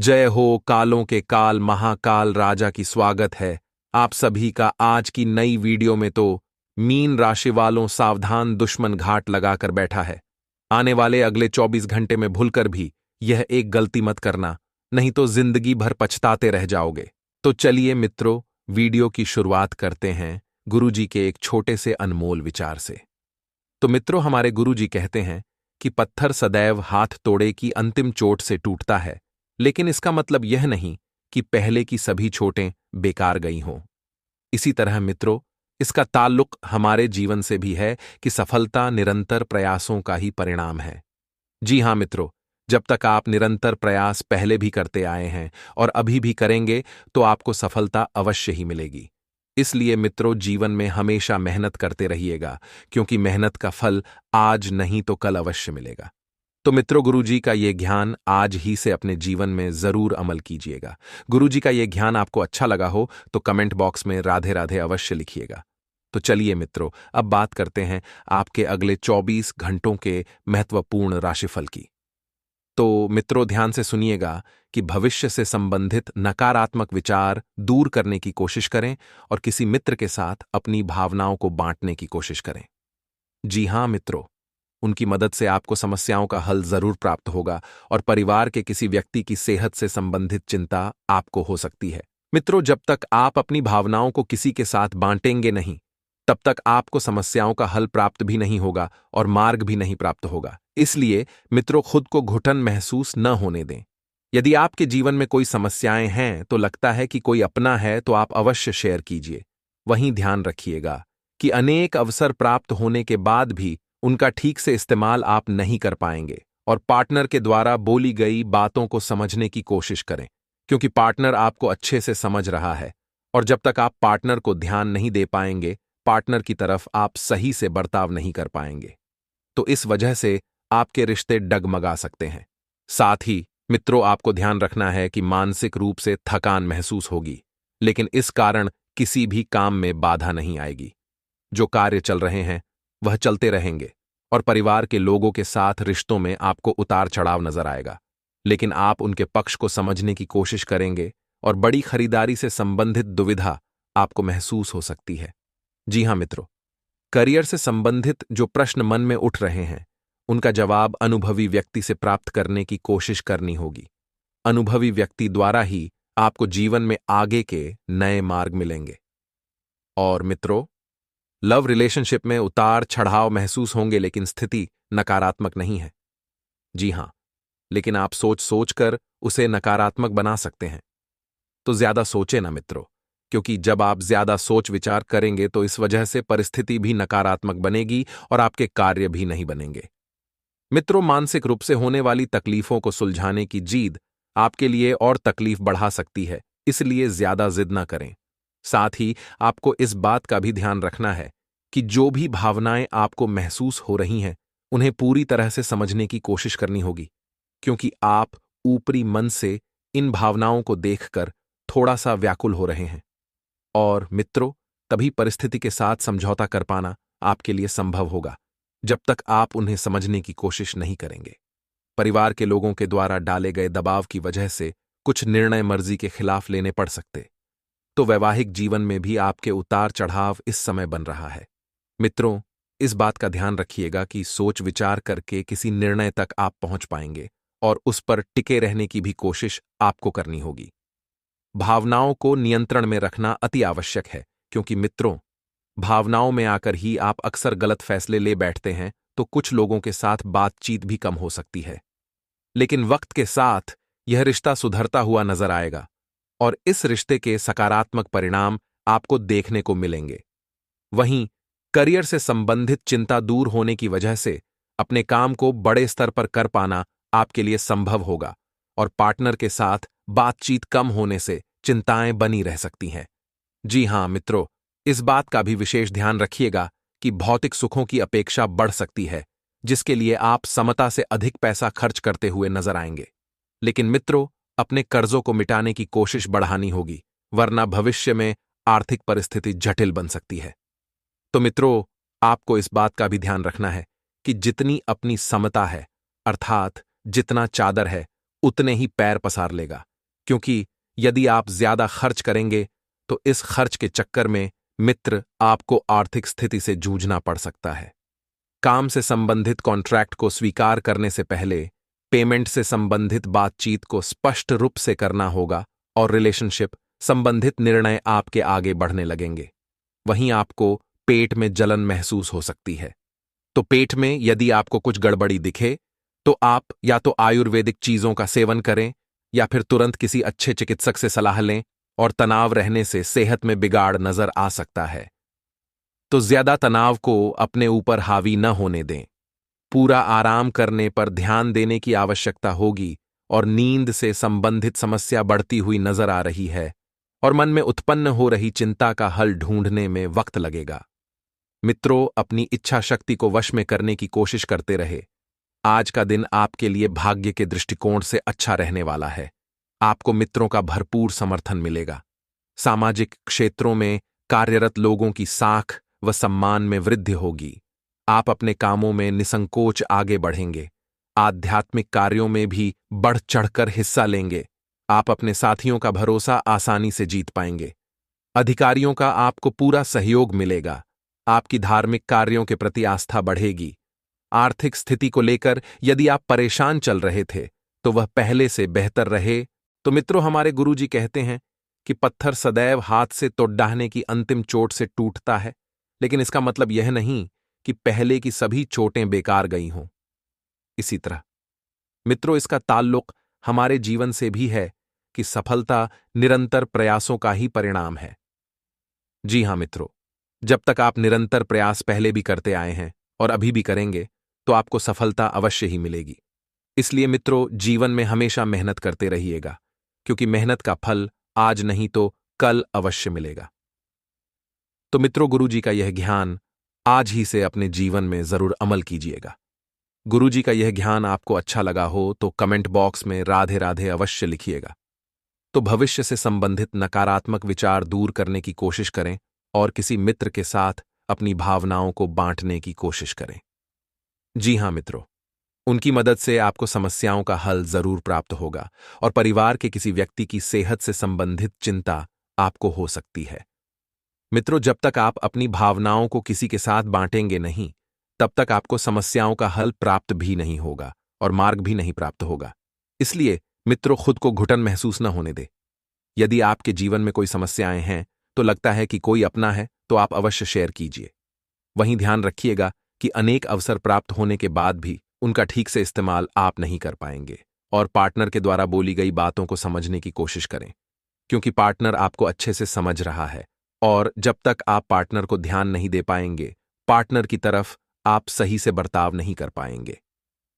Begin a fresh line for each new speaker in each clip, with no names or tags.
जय हो कालों के काल महाकाल राजा की स्वागत है आप सभी का आज की नई वीडियो में। तो मीन राशि वालों सावधान, दुश्मन घाट लगाकर बैठा है। आने वाले अगले 24 घंटे में भूलकर भी यह एक गलती मत करना, नहीं तो जिंदगी भर पछताते रह जाओगे। तो चलिए मित्रों, वीडियो की शुरुआत करते हैं गुरुजी के एक छोटे से अनमोल विचार से। तो मित्रों, हमारे गुरुजी कहते हैं कि पत्थर सदैव हाथ तोड़े की अंतिम चोट से टूटता है, लेकिन इसका मतलब यह नहीं कि पहले की सभी चोटें बेकार गई हों। इसी तरह मित्रों, इसका ताल्लुक हमारे जीवन से भी है कि सफलता निरंतर प्रयासों का ही परिणाम है। जी हां मित्रों, जब तक आप निरंतर प्रयास पहले भी करते आए हैं और अभी भी करेंगे तो आपको सफलता अवश्य ही मिलेगी। इसलिए मित्रों, जीवन में हमेशा मेहनत करते रहिएगा, क्योंकि मेहनत का फल आज नहीं तो कल अवश्य मिलेगा। तो मित्रों, गुरुजी का ये ज्ञान आज ही से अपने जीवन में जरूर अमल कीजिएगा। गुरुजी का ये ज्ञान आपको अच्छा लगा हो तो कमेंट बॉक्स में राधे राधे अवश्य लिखिएगा। तो चलिए मित्रों, अब बात करते हैं आपके अगले 24 घंटों के महत्वपूर्ण राशिफल की। तो मित्रों, ध्यान से सुनिएगा कि भविष्य से संबंधित नकारात्मक विचार दूर करने की कोशिश करें और किसी मित्र के साथ अपनी भावनाओं को बांटने की कोशिश करें। जी हां मित्रों, उनकी मदद से आपको समस्याओं का हल जरूर प्राप्त होगा और परिवार के किसी व्यक्ति की सेहत से संबंधित चिंता आपको हो सकती है। मित्रों, जब तक आप अपनी भावनाओं को किसी के साथ बांटेंगे नहीं, तब तक आपको समस्याओं का हल प्राप्त भी नहीं होगा और मार्ग भी नहीं प्राप्त होगा। इसलिए मित्रों, खुद को घुटन महसूस न होने दें। यदि आपके जीवन में कोई समस्याएं हैं तो लगता है कि कोई अपना है तो आप अवश्य शेयर कीजिए। वहीं ध्यान रखिएगा कि अनेक अवसर प्राप्त होने के बाद भी उनका ठीक से इस्तेमाल आप नहीं कर पाएंगे और पार्टनर के द्वारा बोली गई बातों को समझने की कोशिश करें, क्योंकि पार्टनर आपको अच्छे से समझ रहा है और जब तक आप पार्टनर को ध्यान नहीं दे पाएंगे, पार्टनर की तरफ आप सही से बर्ताव नहीं कर पाएंगे। तो इस वजह से आपके रिश्ते डगमगा सकते हैं। साथ ही मित्रों, आपको ध्यान रखना है कि मानसिक रूप से थकान महसूस होगी, लेकिन इस कारण किसी भी काम में बाधा नहीं आएगी। जो कार्य चल रहे हैं वह चलते रहेंगे और परिवार के लोगों के साथ रिश्तों में आपको उतार चढ़ाव नजर आएगा, लेकिन आप उनके पक्ष को समझने की कोशिश करेंगे और बड़ी खरीदारी से संबंधित दुविधा आपको महसूस हो सकती है। जी हां मित्रों, करियर से संबंधित जो प्रश्न मन में उठ रहे हैं, उनका जवाब अनुभवी व्यक्ति से प्राप्त करने की कोशिश करनी होगी। अनुभवी व्यक्ति द्वारा ही आपको जीवन में आगे के नए मार्ग मिलेंगे। और मित्रों, लव रिलेशनशिप में उतार चढ़ाव महसूस होंगे, लेकिन स्थिति नकारात्मक नहीं है। जी हां, लेकिन आप सोच सोचकर उसे नकारात्मक बना सकते हैं। तो ज्यादा सोचे ना मित्रों, क्योंकि जब आप ज्यादा सोच विचार करेंगे तो इस वजह से परिस्थिति भी नकारात्मक बनेगी और आपके कार्य भी नहीं बनेंगे। मित्रों, मानसिक रूप से होने वाली तकलीफों को सुलझाने की जिद आपके लिए और तकलीफ बढ़ा सकती है, इसलिए ज्यादा जिद ना करें। साथ ही आपको इस बात का भी ध्यान रखना है कि जो भी भावनाएं आपको महसूस हो रही हैं, उन्हें पूरी तरह से समझने की कोशिश करनी होगी, क्योंकि आप ऊपरी मन से इन भावनाओं को देखकर थोड़ा सा व्याकुल हो रहे हैं। और मित्रों, तभी परिस्थिति के साथ समझौता कर पाना आपके लिए संभव होगा, जब तक आप उन्हें समझने की कोशिश नहीं करेंगे। परिवार के लोगों के द्वारा डाले गए दबाव की वजह से कुछ निर्णय मर्जी के खिलाफ लेने पड़ सकते। तो वैवाहिक जीवन में भी आपके उतार चढ़ाव इस समय बन रहा है। मित्रों, इस बात का ध्यान रखिएगा कि सोच विचार करके किसी निर्णय तक आप पहुंच पाएंगे और उस पर टिके रहने की भी कोशिश आपको करनी होगी। भावनाओं को नियंत्रण में रखना अति आवश्यक है, क्योंकि मित्रों, भावनाओं में आकर ही आप अक्सर गलत फैसले ले बैठते हैं, तो कुछ लोगों के साथ बातचीत भी कम हो सकती है। लेकिन वक्त के साथ यह रिश्ता सुधरता हुआ नजर आएगा और इस रिश्ते के सकारात्मक परिणाम आपको देखने को मिलेंगे। वहीं करियर से संबंधित चिंता दूर होने की वजह से अपने काम को बड़े स्तर पर कर पाना आपके लिए संभव होगा और पार्टनर के साथ बातचीत कम होने से चिंताएं बनी रह सकती हैं। जी हां मित्रों, इस बात का भी विशेष ध्यान रखिएगा कि भौतिक सुखों की अपेक्षा बढ़ सकती है, जिसके लिए आप समता से अधिक पैसा खर्च करते हुए नजर आएंगे। लेकिन मित्रों, अपने कर्जों को मिटाने की कोशिश बढ़ानी होगी, वरना भविष्य में आर्थिक परिस्थिति जटिल बन सकती है। तो मित्रों, आपको इस बात का भी ध्यान रखना है कि जितनी अपनी समता है, अर्थात जितना चादर है, उतने ही पैर पसार लेगा, क्योंकि यदि आप ज्यादा खर्च करेंगे तो इस खर्च के चक्कर में मित्र आपको आर्थिक स्थिति से जूझना पड़ सकता है। काम से संबंधित कॉन्ट्रैक्ट को स्वीकार करने से पहले पेमेंट से संबंधित बातचीत को स्पष्ट रूप से करना होगा और रिलेशनशिप संबंधित निर्णय आपके आगे बढ़ने लगेंगे। वहीं आपको पेट में जलन महसूस हो सकती है। तो पेट में यदि आपको कुछ गड़बड़ी दिखे तो आप या तो आयुर्वेदिक चीजों का सेवन करें या फिर तुरंत किसी अच्छे चिकित्सक से सलाह लें, और तनाव रहने से सेहत में बिगाड़ नजर आ सकता है। तो ज्यादा तनाव को अपने ऊपर हावी न होने दें। पूरा आराम करने पर ध्यान देने की आवश्यकता होगी और नींद से संबंधित समस्या बढ़ती हुई नजर आ रही है और मन में उत्पन्न हो रही चिंता का हल ढूंढने में वक्त लगेगा। मित्रों, अपनी इच्छा शक्ति को वश में करने की कोशिश करते रहे। आज का दिन आपके लिए भाग्य के दृष्टिकोण से अच्छा रहने वाला है। आपको मित्रों का भरपूर समर्थन मिलेगा। सामाजिक क्षेत्रों में कार्यरत लोगों की साख व सम्मान में वृद्धि होगी। आप अपने कामों में निसंकोच आगे बढ़ेंगे। आध्यात्मिक कार्यों में भी बढ़ चढ़कर हिस्सा लेंगे। आप अपने साथियों का भरोसा आसानी से जीत पाएंगे। अधिकारियों का आपको पूरा सहयोग मिलेगा। आपकी धार्मिक कार्यों के प्रति आस्था बढ़ेगी। आर्थिक स्थिति को लेकर यदि आप परेशान चल रहे थे तो वह पहले से बेहतर रहे। तो मित्रों, हमारे गुरुजी कहते हैं कि पत्थर सदैव हाथ से तोड़ने की अंतिम चोट से टूटता है, लेकिन इसका मतलब यह नहीं कि पहले की सभी चोटें बेकार गई हों। इसी तरह मित्रों, इसका ताल्लुक हमारे जीवन से भी है कि सफलता निरंतर प्रयासों का ही परिणाम है। जी हां मित्रों, जब तक आप निरंतर प्रयास पहले भी करते आए हैं और अभी भी करेंगे तो आपको सफलता अवश्य ही मिलेगी। इसलिए मित्रों, जीवन में हमेशा मेहनत करते रहिएगा, क्योंकि मेहनत का फल आज नहीं तो कल अवश्य मिलेगा। तो मित्रों, गुरुजी का यह ज्ञान आज ही से अपने जीवन में जरूर अमल कीजिएगा। गुरुजी का यह ज्ञान आपको अच्छा लगा हो तो कमेंट बॉक्स में राधे राधे अवश्य लिखिएगा। तो भविष्य से संबंधित नकारात्मक विचार दूर करने की कोशिश करें और किसी मित्र के साथ अपनी भावनाओं को बांटने की कोशिश करें। जी हां मित्रों, उनकी मदद से आपको समस्याओं का हल जरूर प्राप्त होगा और परिवार के किसी व्यक्ति की सेहत से संबंधित चिंता आपको हो सकती है। मित्रों, जब तक आप अपनी भावनाओं को किसी के साथ बांटेंगे नहीं, तब तक आपको समस्याओं का हल प्राप्त भी नहीं होगा और मार्ग भी नहीं प्राप्त होगा। इसलिए मित्रों, खुद को घुटन महसूस न होने दे। यदि आपके जीवन में कोई समस्याएं हैं तो लगता है कि कोई अपना है तो आप अवश्य शेयर कीजिए। वहीं ध्यान रखिएगा कि अनेक अवसर प्राप्त होने के बाद भी उनका ठीक से इस्तेमाल आप नहीं कर पाएंगे और पार्टनर के द्वारा बोली गई बातों को समझने की कोशिश करें, क्योंकि पार्टनर आपको अच्छे से समझ रहा है और जब तक आप पार्टनर को ध्यान नहीं दे पाएंगे, पार्टनर की तरफ आप सही से बर्ताव नहीं कर पाएंगे।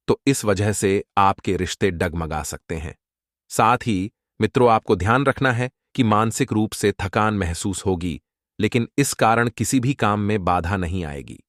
तो इस वजह से आपके रिश्ते डगमगा सकते हैं। साथ ही मित्रों, आपको ध्यान रखना है कि मानसिक रूप से थकान महसूस होगी, लेकिन इस कारण किसी भी काम में बाधा नहीं आएगी।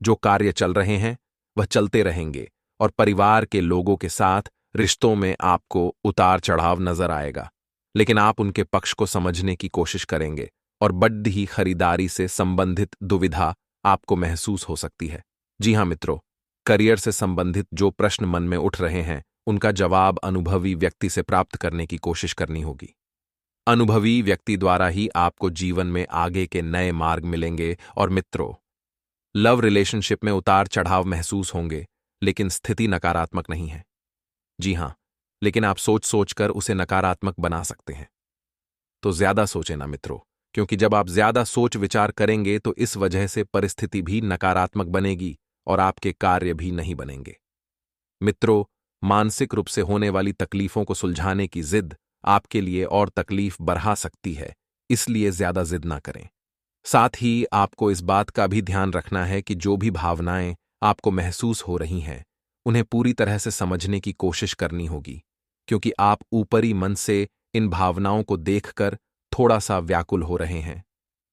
जो कार्य चल रहे हैं वह चलते रहेंगे और परिवार के लोगों के साथ रिश्तों में आपको उतार चढ़ाव नजर आएगा, लेकिन आप उनके पक्ष को समझने की कोशिश करेंगे और बड़ी ही खरीदारी से संबंधित दुविधा आपको महसूस हो सकती है। जी हां मित्रों, करियर से संबंधित जो प्रश्न मन में उठ रहे हैं उनका जवाब अनुभवी व्यक्ति से प्राप्त करने की कोशिश करनी होगी। अनुभवी व्यक्ति द्वारा ही आपको जीवन में आगे के नए मार्ग मिलेंगे। और मित्रों, लव रिलेशनशिप में उतार चढ़ाव महसूस होंगे, लेकिन स्थिति नकारात्मक नहीं है। जी हां, लेकिन आप सोच सोचकर उसे नकारात्मक बना सकते हैं। तो ज्यादा सोचें ना मित्रों, क्योंकि जब आप ज्यादा सोच विचार करेंगे तो इस वजह से परिस्थिति भी नकारात्मक बनेगी और आपके कार्य भी नहीं बनेंगे। मित्रों, मानसिक रूप से होने वाली तकलीफों को सुलझाने की जिद आपके लिए और तकलीफ बढ़ा सकती है, इसलिए ज्यादा जिद ना करें। साथ ही आपको इस बात का भी ध्यान रखना है कि जो भी भावनाएं आपको महसूस हो रही हैं, उन्हें पूरी तरह से समझने की कोशिश करनी होगी, क्योंकि आप ऊपरी मन से इन भावनाओं को देखकर थोड़ा सा व्याकुल हो रहे हैं।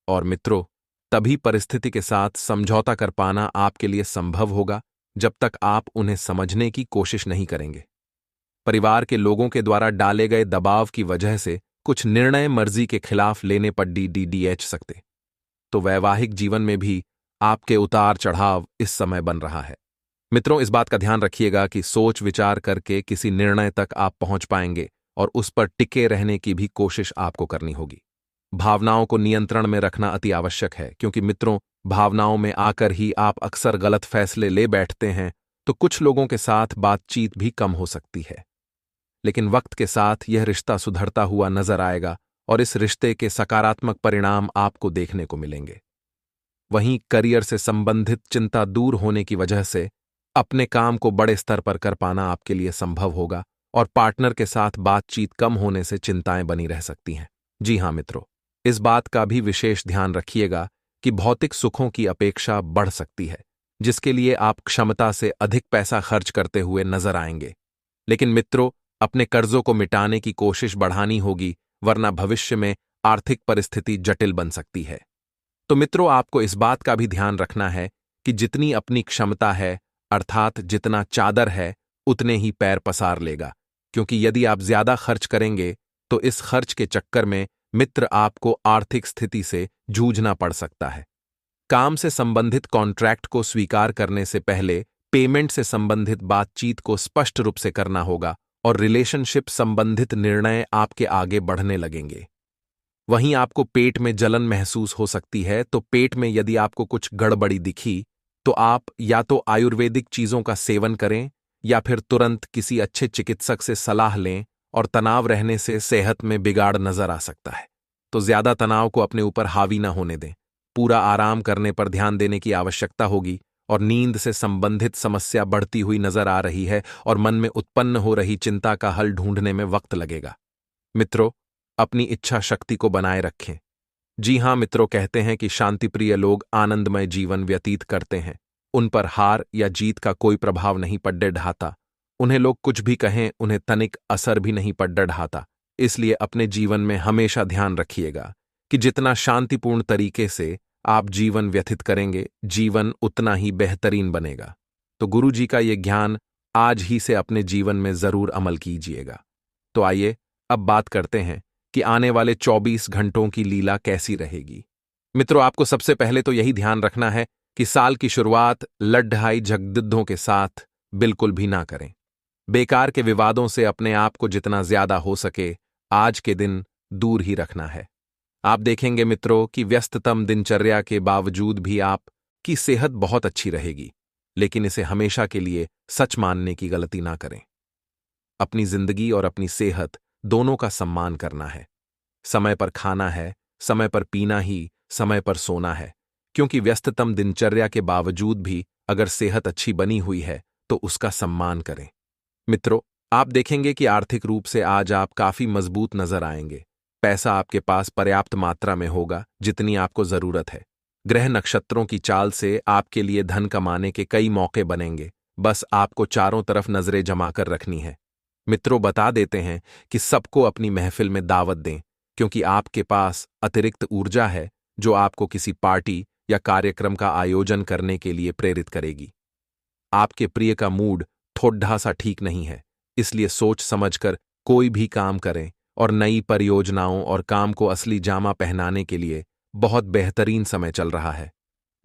और मित्रों, तभी परिस्थिति के साथ समझौता कर पाना आपके लिए संभव होगा जब तक आप उन्हें समझने की कोशिश नहीं करेंगे। परिवार के लोगों के द्वारा डाले गए दबाव की वजह से कुछ निर्णय मर्जी के खिलाफ लेने पर डीडीएच सकते। तो वैवाहिक जीवन में भी आपके उतार चढ़ाव इस समय बन रहा है। मित्रों, इस बात का ध्यान रखिएगा कि सोच विचार करके किसी निर्णय तक आप पहुंच पाएंगे और उस पर टिके रहने की भी कोशिश आपको करनी होगी। भावनाओं को नियंत्रण में रखना अति आवश्यक है, क्योंकि मित्रों, भावनाओं में आकर ही आप अक्सर गलत फैसले ले बैठते हैं, तो कुछ लोगों के साथ बातचीत भी कम हो सकती है। लेकिन वक्त के साथ यह रिश्ता सुधरता हुआ नजर आएगा और इस रिश्ते के सकारात्मक परिणाम आपको देखने को मिलेंगे। वहीं करियर से संबंधित चिंता दूर होने की वजह से अपने काम को बड़े स्तर पर कर पाना आपके लिए संभव होगा, और पार्टनर के साथ बातचीत कम होने से चिंताएं बनी रह सकती हैं। जी हां मित्रों, इस बात का भी विशेष ध्यान रखिएगा कि भौतिक सुखों की अपेक्षा बढ़ सकती है, जिसके लिए आप क्षमता से अधिक पैसा खर्च करते हुए नजर आएंगे। लेकिन मित्रों, अपने कर्जों को मिटाने की कोशिश बढ़ानी होगी, वरना भविष्य में आर्थिक परिस्थिति जटिल बन सकती है। तो मित्रों, आपको इस बात का भी ध्यान रखना है कि जितनी अपनी क्षमता है, अर्थात जितना चादर है, उतने ही पैर पसार लेगा, क्योंकि यदि आप ज्यादा खर्च करेंगे तो इस खर्च के चक्कर में मित्र आपको आर्थिक स्थिति से जूझना पड़ सकता है। काम से संबंधित कॉन्ट्रैक्ट को स्वीकार करने से पहले पेमेंट से संबंधित बातचीत को स्पष्ट रूप से करना होगा, और रिलेशनशिप संबंधित निर्णय आपके आगे बढ़ने लगेंगे। वहीं आपको पेट में जलन महसूस हो सकती है, तो पेट में यदि आपको कुछ गड़बड़ी दिखी तो आप या तो आयुर्वेदिक चीजों का सेवन करें या फिर तुरंत किसी अच्छे चिकित्सक से सलाह लें, और तनाव रहने से सेहत में बिगाड़ नजर आ सकता है। तो ज्यादा तनाव को अपने ऊपर हावी न होने दें। पूरा आराम करने पर ध्यान देने की आवश्यकता होगी, और नींद से संबंधित समस्या बढ़ती हुई नजर आ रही है और मन में उत्पन्न हो रही चिंता का हल ढूंढने में वक्त लगेगा। मित्रों, अपनी इच्छा शक्ति को बनाए रखें। जी हां मित्रों, कहते हैं कि शांतिप्रिय लोग आनंदमय जीवन व्यतीत करते हैं। उन पर हार या जीत का कोई प्रभाव नहीं पड़ने ढाता। उन्हें लोग कुछ भी कहें, उन्हें तनिक असर भी नहीं पड़ने ढाता। इसलिए अपने जीवन में हमेशा ध्यान रखिएगा कि जितना शांतिपूर्ण तरीके से आप जीवन व्यतीत करेंगे, जीवन उतना ही बेहतरीन बनेगा। तो गुरु जी का ये ज्ञान आज ही से अपने जीवन में जरूर अमल कीजिएगा। तो आइए अब बात करते हैं कि आने वाले 24 घंटों की लीला कैसी रहेगी। मित्रों, आपको सबसे पहले तो यही ध्यान रखना है कि साल की शुरुआत लड्ढाई झगड़ों के साथ बिल्कुल भी ना करें। बेकार के विवादों से अपने आप को जितना ज्यादा हो सके आज के दिन दूर ही रखना है। आप देखेंगे मित्रों कि व्यस्ततम दिनचर्या के बावजूद भी आपकी सेहत बहुत अच्छी रहेगी, लेकिन इसे हमेशा के लिए सच मानने की गलती ना करें। अपनी जिंदगी और अपनी सेहत दोनों का सम्मान करना है। समय पर खाना है, समय पर पीना ही, समय पर सोना है, क्योंकि व्यस्ततम दिनचर्या के बावजूद भी अगर सेहत अच्छी बनी हुई है तो उसका सम्मान करें। मित्रों, आप देखेंगे कि आर्थिक रूप से आज आप काफी मजबूत नजर आएंगे। पैसा आपके पास पर्याप्त मात्रा में होगा, जितनी आपको जरूरत है। ग्रह नक्षत्रों की चाल से आपके लिए धन कमाने के कई मौके बनेंगे, बस आपको चारों तरफ नजरें जमाकर रखनी है। मित्रों, बता देते हैं कि सबको अपनी महफिल में दावत दें, क्योंकि आपके पास अतिरिक्त ऊर्जा है जो आपको किसी पार्टी या कार्यक्रम का आयोजन करने के लिए प्रेरित करेगी। आपके प्रिय का मूड थोड़ा सा ठीक नहीं है, इसलिए सोच समझकर कोई भी काम करें, और नई परियोजनाओं और काम को असली जामा पहनाने के लिए बहुत बेहतरीन समय चल रहा है।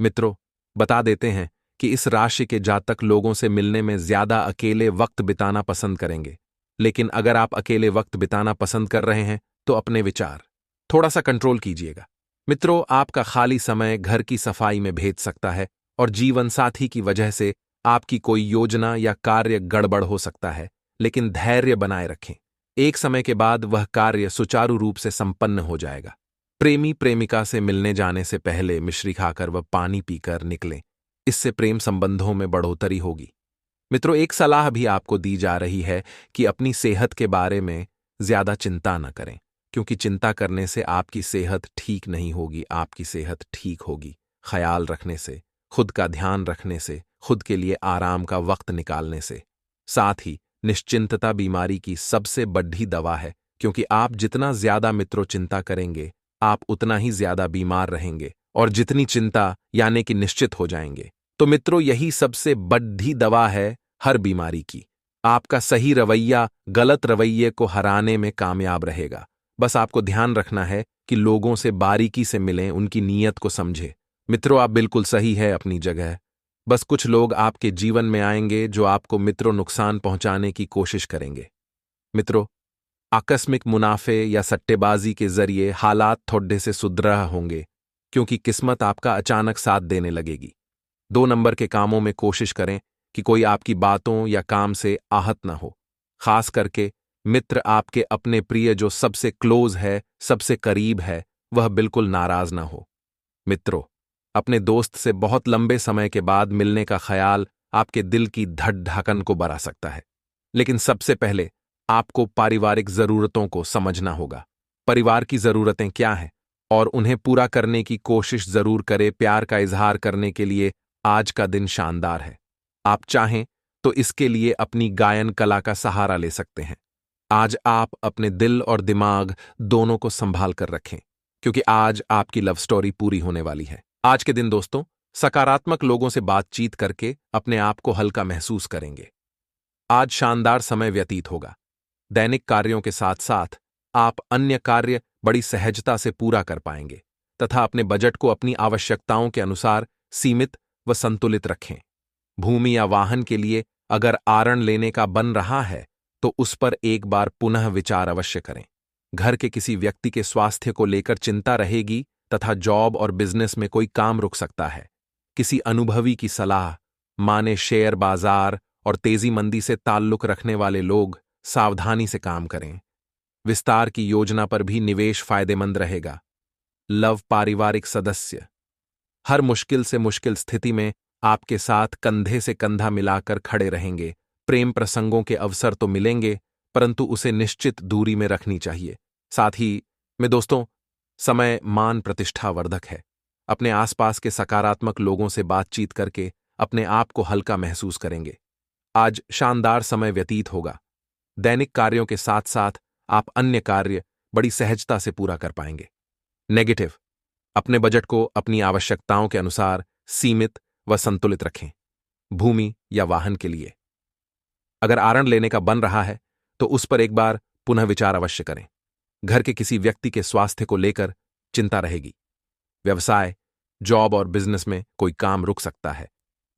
मित्रों, बता देते हैं कि इस राशि के जातक लोगों से मिलने में ज्यादा अकेले वक्त बिताना पसंद करेंगे। लेकिन अगर आप अकेले वक्त बिताना पसंद कर रहे हैं तो अपने विचार थोड़ा सा कंट्रोल कीजिएगा। मित्रों, आपका खाली समय घर की सफाई में भेज सकता है, और जीवन साथी की वजह से आपकी कोई योजना या कार्य गड़बड़ हो सकता है, लेकिन धैर्य बनाए रखें। एक समय के बाद वह कार्य सुचारू रूप से संपन्न हो जाएगा। प्रेमी प्रेमिका से मिलने जाने से पहले मिश्री खाकर व पानी पीकर निकलें, इससे प्रेम संबंधों में बढ़ोतरी होगी। मित्रों, एक सलाह भी आपको दी जा रही है कि अपनी सेहत के बारे में ज्यादा चिंता न करें, क्योंकि चिंता करने से आपकी सेहत ठीक नहीं होगी। आपकी सेहत ठीक होगी ख्याल रखने से, खुद का ध्यान रखने से, खुद के लिए आराम का वक्त निकालने से। साथ ही निश्चिंतता बीमारी की सबसे बड़ी दवा है, क्योंकि आप जितना ज्यादा मित्रों चिंता करेंगे, आप उतना ही ज्यादा बीमार रहेंगे, और जितनी चिंता यानी कि निश्चित हो जाएंगे। तो मित्रों, यही सबसे बड़ी दवा है हर बीमारी की। आपका सही रवैया गलत रवैये को हराने में कामयाब रहेगा। बस आपको ध्यान रखना है कि लोगों से बारीकी से मिलें, उनकी नीयत को समझें। मित्रों, आप बिल्कुल सही है अपनी जगह। बस कुछ लोग आपके जीवन में आएंगे जो आपको मित्रों नुकसान पहुंचाने की कोशिश करेंगे। मित्रों, आकस्मिक मुनाफे या सट्टेबाजी के जरिए हालात थोड़े से सुधर होंगे, क्योंकि किस्मत आपका अचानक साथ देने लगेगी। 2 नंबर के कामों में कोशिश करें कि कोई आपकी बातों या काम से आहत न हो, खास करके मित्र आपके अपने प्रिय जो सबसे क्लोज है, सबसे करीब है, वह बिल्कुल नाराज ना हो। मित्रों, अपने दोस्त से बहुत लंबे समय के बाद मिलने का ख्याल आपके दिल की धड़ धड़कन को बढ़ा सकता है। लेकिन सबसे पहले आपको पारिवारिक जरूरतों को समझना होगा। परिवार की जरूरतें क्या हैं और उन्हें पूरा करने की कोशिश जरूर करें। प्यार का इजहार करने के लिए आज का दिन शानदार है। आप चाहें तो इसके लिए अपनी गायन कला का सहारा ले सकते हैं। आज आप अपने दिल और दिमाग दोनों को संभाल कर रखें, क्योंकि आज आपकी लव स्टोरी पूरी होने वाली है। आज के दिन दोस्तों, सकारात्मक लोगों से बातचीत करके अपने आप को हल्का महसूस करेंगे। आज शानदार समय व्यतीत होगा। दैनिक कार्यों के साथ साथ आप अन्य कार्य बड़ी सहजता से पूरा कर पाएंगे तथा अपने बजट को अपनी आवश्यकताओं के अनुसार सीमित व संतुलित रखें। भूमि या वाहन के लिए अगर आरण लेने का बन रहा है तो उस पर एक बार पुनः विचार अवश्य करें। घर के किसी व्यक्ति के स्वास्थ्य को लेकर चिंता रहेगी तथा जॉब और बिजनेस में कोई काम रुक सकता है। किसी अनुभवी की सलाह माने शेयर बाजार और तेजी मंदी से ताल्लुक रखने वाले लोग सावधानी से काम करें। विस्तार की योजना पर भी निवेश फायदेमंद रहेगा। लव पारिवारिक सदस्य हर मुश्किल से मुश्किल स्थिति में आपके साथ कंधे से कंधा मिलाकर खड़े रहेंगे। प्रेम प्रसंगों के अवसर तो मिलेंगे, परंतु उसे निश्चित दूरी में रखनी चाहिए। साथ ही में दोस्तों, समय मान प्रतिष्ठा वर्धक है। अपने आसपास के सकारात्मक लोगों से बातचीत करके अपने आप को हल्का महसूस करेंगे। आज शानदार समय व्यतीत होगा। दैनिक कार्यों के साथ साथ आप अन्य कार्य बड़ी सहजता से पूरा कर पाएंगे। नेगेटिव, अपने बजट को अपनी आवश्यकताओं के अनुसार सीमित व संतुलित रखें। भूमि या वाहन के लिए अगर आरण लेने का बन रहा है तो उस पर एक बार पुनः विचार अवश्य करें। घर के किसी व्यक्ति के स्वास्थ्य को लेकर चिंता रहेगी। व्यवसाय, जॉब और बिजनेस में कोई काम रुक सकता है।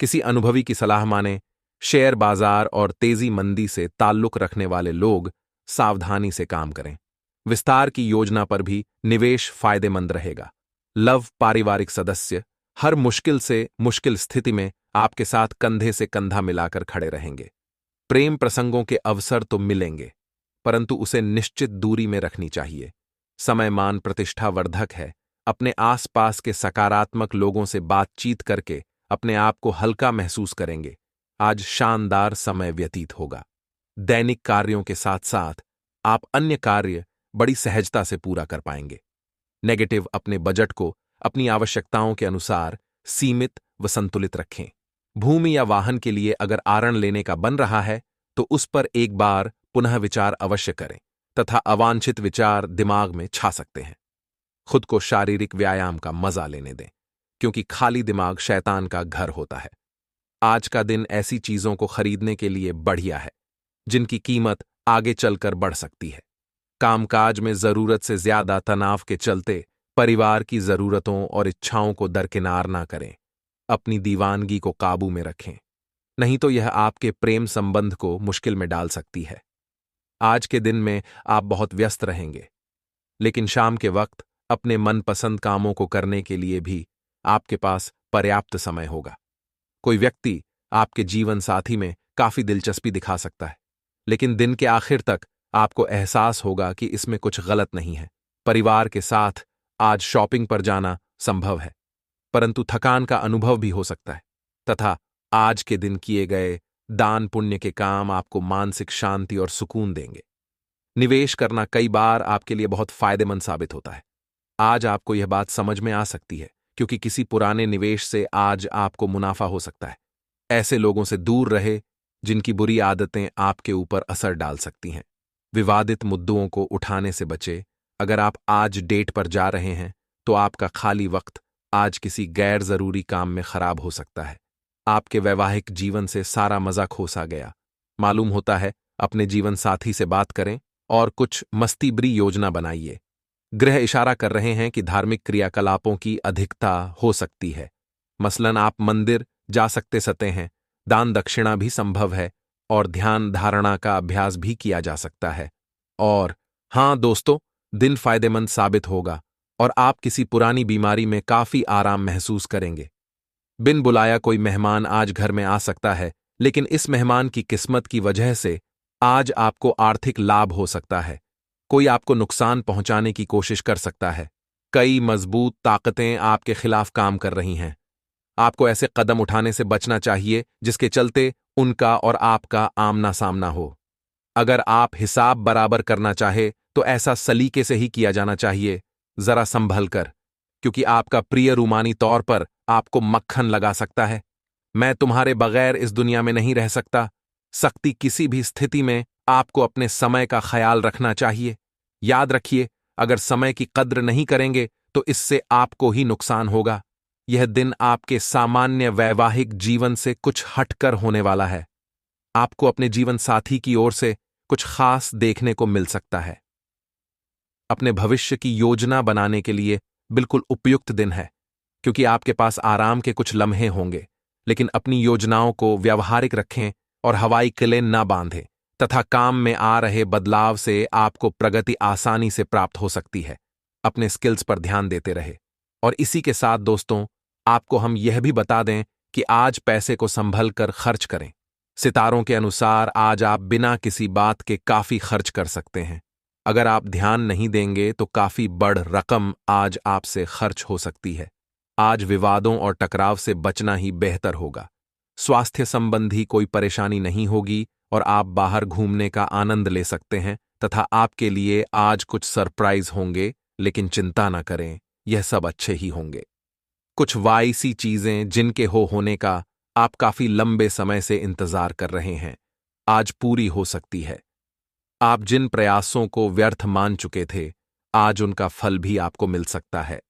किसी अनुभवी की सलाह माने शेयर बाजार और तेजी मंदी से ताल्लुक रखने वाले लोग सावधानी से काम करें। विस्तार की योजना पर भी निवेश फायदेमंद रहेगा। लव पारिवारिक सदस्य हर मुश्किल से मुश्किल स्थिति में आपके साथ कंधे से कंधा मिलाकर खड़े रहेंगे। प्रेम प्रसंगों के अवसर तो मिलेंगे, परंतु उसे निश्चित दूरी में रखनी चाहिए। समय मान प्रतिष्ठा वर्धक है। अपने आसपास के सकारात्मक लोगों से बातचीत करके अपने आप को हल्का महसूस करेंगे। आज शानदार समय व्यतीत होगा। दैनिक कार्यों के साथ साथ आप अन्य कार्य बड़ी सहजता से पूरा कर पाएंगे। नेगेटिव, अपने बजट को अपनी आवश्यकताओं के अनुसार सीमित व संतुलित रखें। भूमि या वाहन के लिए अगर आरण लेने का बन रहा है तो उस पर एक बार पुनः विचार अवश्य करें तथा अवांछित विचार दिमाग में छा सकते हैं। खुद को शारीरिक व्यायाम का मजा लेने दें, क्योंकि खाली दिमाग शैतान का घर होता है। आज का दिन ऐसी चीजों को खरीदने के लिए बढ़िया है जिनकी कीमत आगे चलकर बढ़ सकती है। कामकाज में जरूरत से ज्यादा तनाव के चलते परिवार की जरूरतों और इच्छाओं को दरकिनार ना करें। अपनी दीवानगी को काबू में रखें, नहीं तो यह आपके प्रेम संबंध को मुश्किल में डाल सकती है। आज के दिन में आप बहुत व्यस्त रहेंगे, लेकिन शाम के वक्त अपने मनपसंद कामों को करने के लिए भी आपके पास पर्याप्त समय होगा। कोई व्यक्ति आपके जीवन साथी में काफी दिलचस्पी दिखा सकता है, लेकिन दिन के आखिर तक आपको एहसास होगा कि इसमें कुछ गलत नहीं है। परिवार के साथ आज शॉपिंग पर जाना संभव है, परंतु थकान का अनुभव भी हो सकता है तथा आज के दिन किए गए दान पुण्य के काम आपको मानसिक शांति और सुकून देंगे। निवेश करना कई बार आपके लिए बहुत फायदेमंद साबित होता है। आज आपको यह बात समझ में आ सकती है, क्योंकि किसी पुराने निवेश से आज आपको मुनाफा हो सकता है। ऐसे लोगों से दूर रहे जिनकी बुरी आदतें आपके ऊपर असर डाल सकती हैं। विवादित मुद्दों को उठाने से बचे। अगर आप आज डेट पर जा रहे हैं तो आपका खाली वक्त आज किसी गैर जरूरी काम में खराब हो सकता है। आपके वैवाहिक जीवन से सारा मजा खोसा गया। मालूम होता है अपने जीवन साथी से बात करें और कुछ मस्तीबरी योजना बनाइए। ग्रह इशारा कर रहे हैं कि धार्मिक क्रियाकलापों की अधिकता हो सकती है। मसलन आप मंदिर जा सकते हैं, दान दक्षिणा भी संभव है और ध्यान धारणा का अभ्यास भी किया जा सकता है। और हाँ दोस्तों, दिन फायदेमंद साबित होगा और आप किसी पुरानी बीमारी में काफी आराम महसूस करेंगे। बिन बुलाया कोई मेहमान आज घर में आ सकता है, लेकिन इस मेहमान की किस्मत की वजह से आज आपको आर्थिक लाभ हो सकता है। कोई आपको नुकसान पहुंचाने की कोशिश कर सकता है। कई मजबूत ताकतें आपके खिलाफ काम कर रही हैं। आपको ऐसे कदम उठाने से बचना चाहिए जिसके चलते उनका और आपका आमना सामना हो। अगर आप हिसाब बराबर करना चाहे तो ऐसा सलीके से ही किया जाना चाहिए, जरा संभल कर, क्योंकि आपका प्रिय रूमानी तौर पर आपको मक्खन लगा सकता है। मैं तुम्हारे बगैर इस दुनिया में नहीं रह सकता। सख्ती किसी भी स्थिति में आपको अपने समय का ख्याल रखना चाहिए। याद रखिए, अगर समय की कद्र नहीं करेंगे तो इससे आपको ही नुकसान होगा। यह दिन आपके सामान्य वैवाहिक जीवन से कुछ हटकर होने वाला है। आपको अपने जीवन साथी की ओर से कुछ खास देखने को मिल सकता है। अपने भविष्य की योजना बनाने के लिए बिल्कुल उपयुक्त दिन है, क्योंकि आपके पास आराम के कुछ लम्हे होंगे, लेकिन अपनी योजनाओं को व्यावहारिक रखें और हवाई किले न बांधें, तथा काम में आ रहे बदलाव से आपको प्रगति आसानी से प्राप्त हो सकती है। अपने स्किल्स पर ध्यान देते रहे। और इसी के साथ दोस्तों, आपको हम यह भी बता दें कि आज पैसे को संभल कर खर्च करें। सितारों के अनुसार आज आप बिना किसी बात के काफी खर्च कर सकते हैं। अगर आप ध्यान नहीं देंगे तो काफी बड़ रकम आज आपसे खर्च हो सकती है। आज विवादों और टकराव से बचना ही बेहतर होगा। स्वास्थ्य संबंधी कोई परेशानी नहीं होगी और आप बाहर घूमने का आनंद ले सकते हैं, तथा आपके लिए आज कुछ सरप्राइज होंगे, लेकिन चिंता न करें, यह सब अच्छे ही होंगे। कुछ वाइसी चीजें जिनके होने का आप काफी लंबे समय से इंतजार कर रहे हैं, आज पूरी हो सकती है। आप जिन प्रयासों को व्यर्थ मान चुके थे, आज उनका फल भी आपको मिल सकता है।